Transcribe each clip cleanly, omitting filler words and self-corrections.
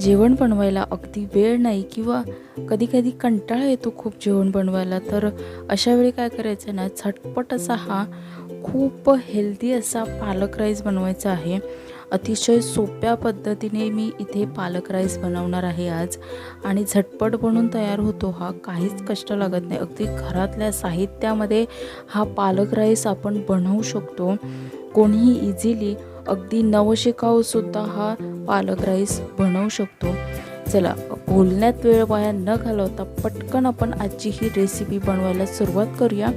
जेवण बनवायला अगदी वेळ नाही किंवा कधी-कधी कंटाळा येतो खूप जेवण बनवायला, तर अशा वेळी काय करायचं ना, झटपट असा हा खूप हेल्दी असा पालक राईस बनवायचा आहे. अतिशय सोप्या पद्धतीने मी इथे पालक राईस बनवणार आहे आज आणि झटपट बनून तयार होतो हा. काहीच कष्ट लागत नाही. अगदी घरातल्या साहित्यामध्ये हा पालक राईस आपण बनवू शकतो. कोणीही इझिली अगदी नवशिकाऊसुद्धा हा पालक राईस बनवू शकतो. चला, बोलण्यात वेळ वाया न घालवता पटकन आपण आजची ही रेसिपी बनवायला सुरुवात करूया.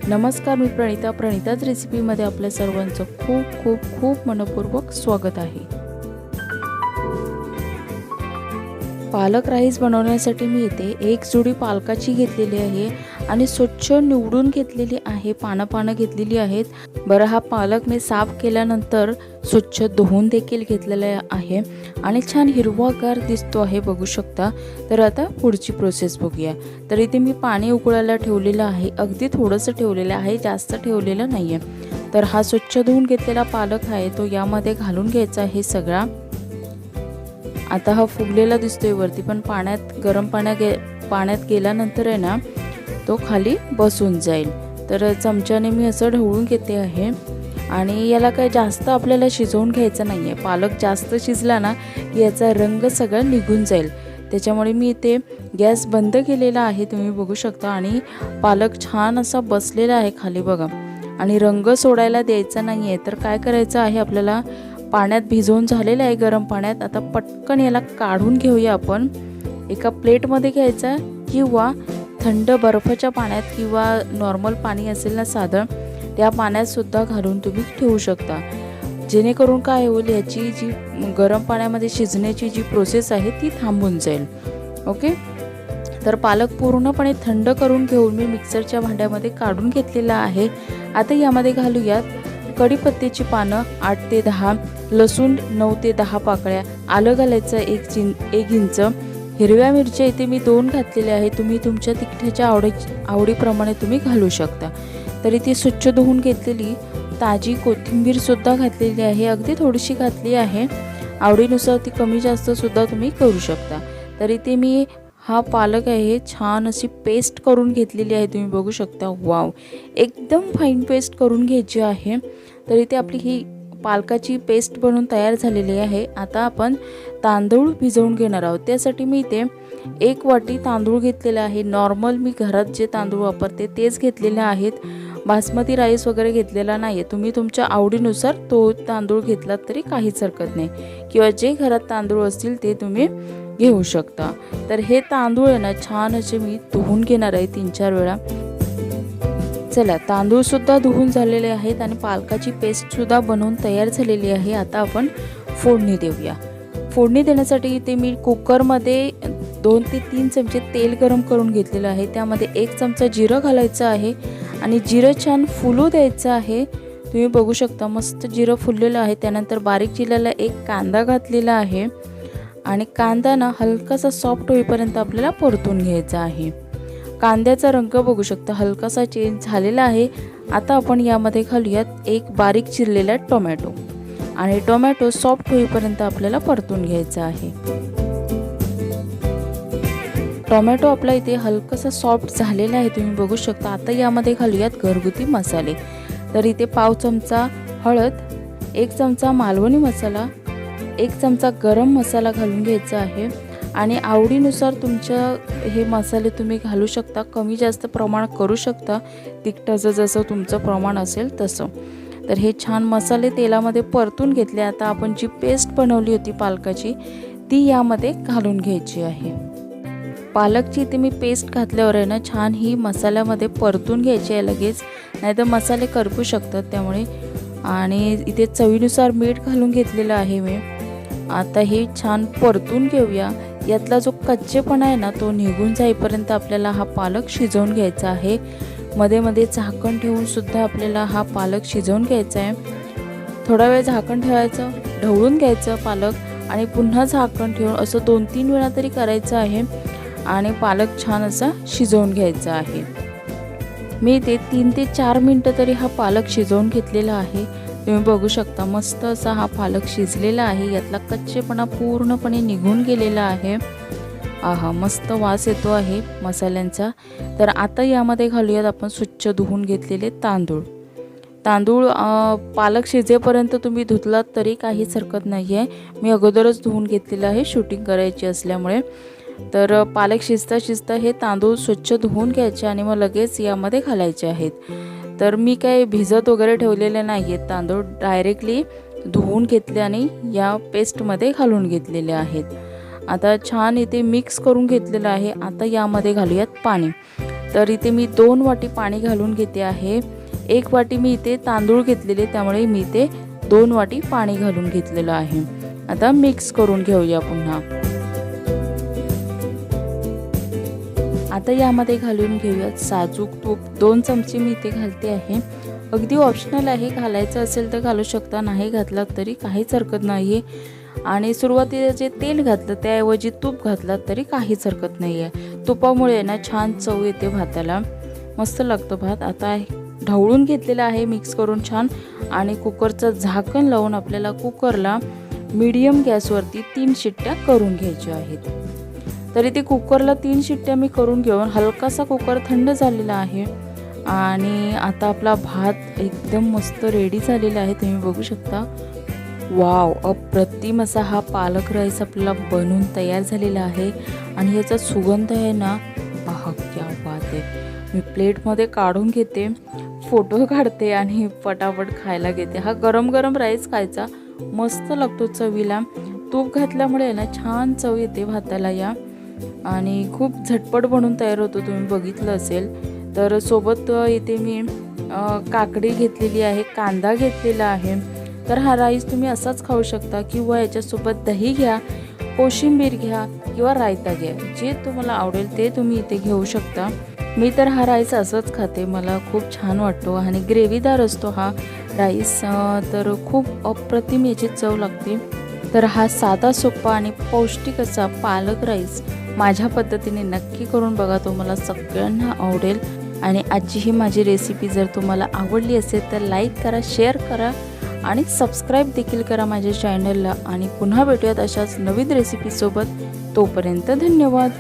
नमस्कार, मी प्रणिताच रेसिपीमध्ये आपल्या सर्वांचं खूप खूप खूप मनपूर्वक स्वागत आहे. पालक राईस बनवण्यासाठी मी इथे एक जुडी पालकाची घेतलेली आहे आणि स्वच्छ निवडून घेतलेली आहे, पानं घेतलेली आहेत. बरं, हा पालक मी साफ केल्यानंतर स्वच्छ धुवून देखील घेतलेला आहे आणि छान हिरवागार दिसतो आहे, बघू शकता. तर आता पुढची प्रोसेस बघूया. तर इथे मी पाणी उकळायला ठेवलेलं आहे, अगदी थोडंसं ठेवलेलं आहे, जास्त ठेवलेलं नाही आहे. तर हा स्वच्छ धुवून घेतलेला पालक आहे तो यामध्ये घालून घ्यायचा आहे सगळा. आता हा फुगलेला दिसतोय वरती, पण गरम पाण्यात गेल्यानंतर आहे ना, तो खाली बसून जाईल. तर चमच्याने मी असं ढवळून घेते आहे आणि याला काय जास्त आपल्याला शिजवून घ्यायचं नाही आहे. पालक जास्त शिजला ना की याचा रंग सगळा निघून जाईल. त्याच्यामुळे मी इथे गॅस बंद केलेला आहे, तुम्ही बघू शकता. आणि पालक छान असा बसलेला आहे खाली बघा. आणि रंग सोडायला द्यायचा नाही आहे. तर काय करायचं आहे, आपल्याला पाण्यात भिजवून झालेलं आहे गरम पाण्यात. आता पटकन याला काढून घेऊया आपण. एका प्लेटमध्ये घ्यायचा किंवा थंड बर्फाच्या पाण्यात किंवा नॉर्मल पाणी असेल ना साधं, त्या पाण्यातसुद्धा घालून तुम्ही ठेवू शकता. जेणेकरून काय होईल, याची जी गरम पाण्यामध्ये शिजण्याची जी प्रोसेस आहे ती थांबून जाईल. ओके. तर पालक पूर्णपणे थंड करून घेऊन मी मिक्सरच्या भांड्यामध्ये काढून घेतलेला आहे. आता यामध्ये घालूयात कढीपत्त्याची पानं 8 ते 10, लसूण 9 ते 10 पाकळ्या, आलं घालायचं 1 इंच, हिरव्या मिरच्या इथे मी 2 घातलेल्या आहे. तुम्ही तुमच्या तिखटाच्या आवडीप्रमाणे तुम्ही घालू शकता. तर इथे स्वच्छ धुवून घेतलेली ताजी कोथिंबीरसुद्धा घातलेली आहे, अगदी थोडीशी घातली आहे. आवडीनुसार ती कमी जास्तसुद्धा तुम्ही करू शकता. तर इथे मी हा पालक आहे छान अशी पेस्ट करून घेतलेली आहे, तुम्ही बघू शकता. वाव, एकदम फाईन पेस्ट करून घ्यायची आहे. तर इथे आपली ही पालकाची पेस्ट बनवून तयार झालेली आहे. आता आपण तांदूळ भिजवून घेणार आहोत. त्यासाठी मी इथे 1 वाटी तांदूळ घेतलेला आहे. नॉर्मल मी घरात जे तांदूळ वापरते तेच घेतलेले आहेत. बासमती राईस वगैरे घेतलेला नाही आहे. तुम्ही तुमच्या आवडीनुसार तो तांदूळ घेतलात तरी काहीच हरकत नाही, किंवा जे घरात तांदूळ असतील ते तुम्ही घेऊ शकता. तर हे तांदूळ आहे ना, छान असे मी धुवून घेणार आहे 3-4 वेळा. चला, तांदूळसुद्धा धुवून झालेले आहेत आणि पालकाची पेस्टसुद्धा बनवून तयार झालेली आहे. आता आपण फोडणी देऊया. फोडणी देण्यासाठी इथे मी कुकरमध्ये 2 ते 3 चमचे तेल गरम करून घेतलेलं आहे. त्यामध्ये 1 चमचा जिरं घालायचं आहे आणि जिरं छान फुलू द्यायचं आहे. तुम्ही बघू शकता मस्त जिरं फुललेलं आहे. त्यानंतर बारीक चिरलेला 1 कांदा घातलेला आहे आणि कांदा ना हलकासा सॉफ्ट होईपर्यंत आपल्याला परतून घ्यायचा आहे. कांद्याचा रंग बघू शकता हलकासा चेंज झालेला आहे. आता आपण यामध्ये घालूयात 1 बारीक चिरलेला टोमॅटो आणि टोमॅटो सॉफ्ट होईपर्यंत आपल्याला परतून घ्यायचा आहे. टोमॅटो आपला इथे हलकासा सॉफ्ट झालेला आहे, तुम्ही बघू शकता. आता यामध्ये घालूयात घरगुती मसाले. तर इथे पाव चमचा हळद, 1 चमचा मालवणी मसाला, 1 चमचा गरम मसाला घालून घ्यायचा आहे. आणि आवडीनुसार तुमच्या हे मसाले तुम्ही घालू शकता, कमी जास्त प्रमाण करू शकता, तिखटाचं जसं तुमचं प्रमाण असेल तसं. तर हे छान मसाले तेलामध्ये परतून घेतले. आता आपण जी पेस्ट बनवली होती पालकाची ती यामध्ये घालून घ्यायची आहे. पालकची इथे मी पेस्ट घातल्यावर आहे ना, छान ही मसाल्यामध्ये परतून घ्यायची आहे लगेच, नाहीतर मसाले करपू शकतात त्यामुळे. आणि इथे चवीनुसार मीठ घालून घेतलेलं आहे मी. आता हे छान परतून घेऊया. यातला जो कच्चेपणा आहे ना तो निघून जाईपर्यंत आपल्याला हा पालक शिजवून घ्यायचा आहे. मध्ये झाकण ठेवून सुद्धा आपल्याला हा पालक शिजवून घ्यायचा आहे. थोडा वेळ झाकण ठेवायचं, ढवळून घ्यायचं पालक आणि पुन्हा झाकण ठेवून असं 2-3 वेळा तरी करायचं आहे आणि पालक छान असा शिजवून घ्यायचा आहे. मी ते 3 ते 4 मिनटं तरी हा पालक शिजवून घेतलेला आहे. तुम्ही बघू शकता मस्त असा हा पालक शिजलेला आहे, यातला कच्चेपणा पूर्णपणे निघून गेलेला आहे। आहा, मस्त वास येतो आहे मसाल्यांचा। तर आता यामध्ये घालूयात आपण स्वच्छ धुवून घेतलेले तांदूळ। पालक शिजेपर्यंत तुम्ही धुतलात तरी काहीच हरकत नाही आहे। मी अगोदरच धुवून घेतलेलं आहे शूटिंग करायची असल्यामुळे। तर पालक शिजता हे तांदूळ स्वच्छ धुवून घ्यायचे आणि मग लगेच यामध्ये घालायचे आहेत। तर मी काय भिजत वगैरे ठेवलेले नाही आहेत तांदूळ, डायरेक्टली धुवून घेतले आणि या पेस्टमध्ये घालून घेतलेले आहेत। आता छान इथे मिक्स करून घेतलेलं आहे। आता यामध्ये घालूयात पाणी। तर इथे मी 2 वाटी पाणी घालून घेते आहे। 1 वाटी मी इथे तांदूळ घेतलेले, त्यामुळे मी इथे 2 वाटी पाणी घालून घेतलेलं आहे। आता मिक्स करून घेऊया पुन्हा। आता यामध्ये घालून घेऊयात साजूक तूप। 2 चमचे मी इथे घालते आहे। अगदी ऑप्शनल आहे, घालायचं असेल तर घालू शकता, नाही घातलात तरी काहीच हरकत नाही आहे। आणि सुरुवातीला जे तेल घातलं त्याऐवजी तूप घातलात तरी काहीच हरकत नाही आहे। तुपामुळे ना छान चव येते भाताला, मस्त लागतो भात। आता ढवळून घेतलेला आहे मिक्स करून छान, आणि कुकरचं झाकण लावून आपल्याला कुकरला मीडियम गॅसवरती 3 शिट्ट्या करून घ्यायच्या आहेत। तर इथे कुकरला 3 शिट्ट्या मी करून घेऊन हलकासा कुकर थंड झालेला आहे आणि आता आपला भात एकदम मस्त रेडी झालेला आहे, तुम्ही बघू शकता। वाव, अप्रतिम असा हा पालक राईस आपल्याला बनवून तयार झालेला आहे आणि याचा सुगंध आहे ना, आहा क्या बात आहे। मी प्लेटमध्ये काढून घेते, फोटो काढते आणि पटापट खायला घेते। हा गरम गरम राईस खायचा मस्त लागतो चवीला। तूप घातल्यामुळे ना छान चव येते भाताला या, आणि खूप झटपट बनून तयार होतो, तुम्ही बघितलं असेल। तर सोबत इथे मी काकडी घेतलेली आहे, कांदा घेतलेला आहे। तर हा राईस तुम्ही असाच खाऊ शकता किंवा याच्यासोबत दही घ्या, कोशिंबीर घ्या किंवा रायता घ्या, जे तुम्हाला आवडेल ते तुम्ही इथे घेऊ शकता। मी तर हा राईस असंच खाते, मला खूप छान वाटतो आणि ग्रेव्हीदार असतो हा राईस, तर खूप अप्रतिम याची चव लागते। तर हा साधा सोपा आणि पौष्टिक असा पालक राईस माझ्या पद्धतीने नक्की करून बघा, तुम्हाला सगळ्यांना आवडेल। आणि आजची ही माझी रेसिपी जर तुम्हाला आवडली असेल तर लाईक करा, शेअर करा आणि सबस्क्राईब देखील करा माझ्या चॅनलला। आणि पुन्हा भेटूयात अशाच नवीन रेसिपीसोबत, तोपर्यंत धन्यवाद।